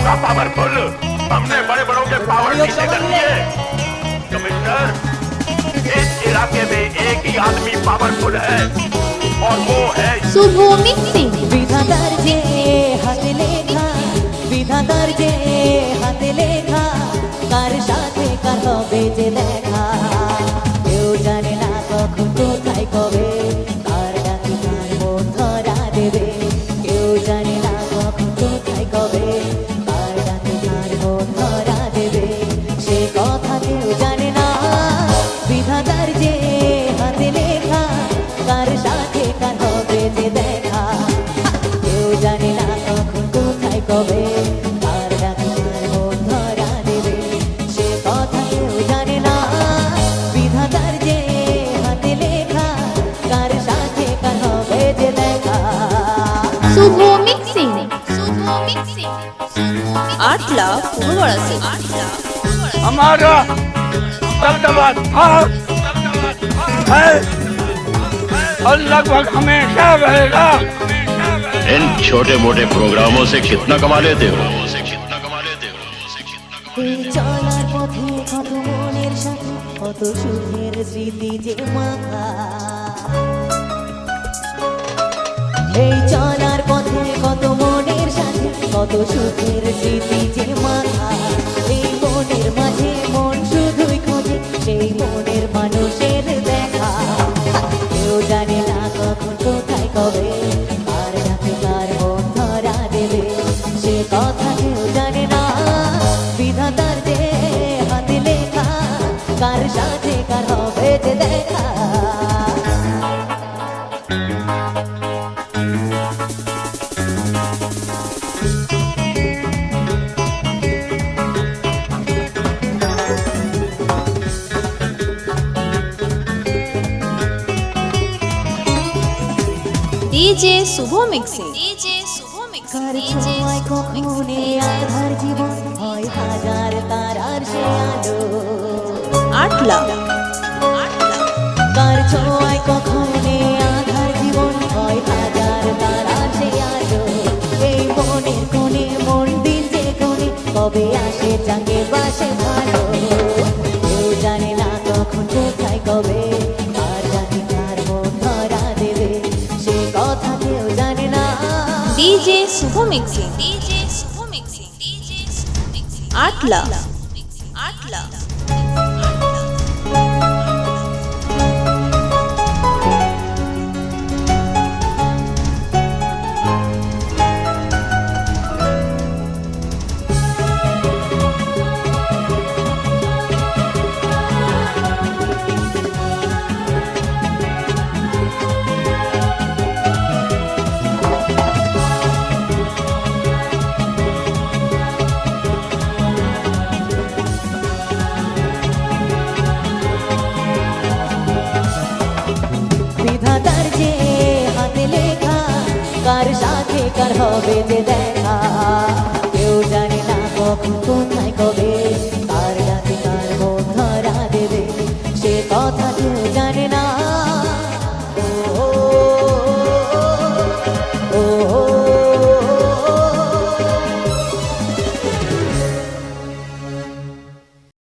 होगा पावरफुल। हमने बड़े बड़ों के पावर नीचे कर दिए। कमिश्नर, इस इलाके में एक ही आदमी पावरफुल है और वो है শুভমিক সিং। বিধাতার যে হাতে লেখা, বিধাতার যে হাতে লেখা, কার সাথে কার হবে যে দেখা, কেউ জানে না কখন কোথায় কবে, কার ডাকে কার মন ধরা দেবে, কেউ জানে না কখন কোথায় কবে, কার ডাকে কার মন ধরা দেবে, সে কথা কেউ জানে না। বিধাতার যে হাতে লেখা, কার সাথে কার হবে যে দেখা, কেউ জানে না কখন কোথায় কবে, কার ডাকে কার মন ধরা দেবে, সে কথা কেউ জানে না। বিধাতার যে হাতে লেখা, কার সাথে কার হবে যে দেখা। শুভমিক সিং। শুভমিক সিং। 8 लाख पूर्ववाड़ा से हमारा दबदबा था है और लगभग हमेशा रहेगा। इन छोटे मोटे प्रोग्रामों से कितना कमा लेते हो? এই চলার পথে কত মনের সাথে কত সুখের স্মৃতি যে মাখা, এই চলার পথে কত মনের সাথে কত সুখের স্মৃতি যে মাখা, এই মনের মাঝে মন শুধুই খোঁজে সেই মনের মানুষের দেখা, কেউ জানে না কখন কোথায় কবে, কার ডাকে কার মন ধরা দেবে, সে কথা কেউ জানে না। বিধাতার যে হাতে লেখা, কার সাথে কার হবে যে দেখা। डीजे शुभमिक सिंह। डीजे शुभमिक কার ছোঁয়ায় কখনে আধার জীবন হয় হাজার তারার সে আলো, 8 लाख কার ছোঁয়ায় কখনে আধার জীবন হয় হাজার তারার সে আলো, এই মনের কোণে মন দিন যে কোণে কবে আসে যাকে বাসে ভালো, কেউ জানে না কখন কোথায় কবে, আর জানি কার মন ধরা দেবে, সে কথা কেউ জানে না। DJ Shubhmik Singh. DJ Shubhmik Singh. DJ Shubhmik Singh 8 lakh 8 lakh বিধাতার যে হাতে লেখা, কার সাথে কার হবে যে দেখা, কেউ জানে না কখন কোথায় কবে, কার ডাকে কার মন ধরা দেবে, সে কথা কেউ জানে না।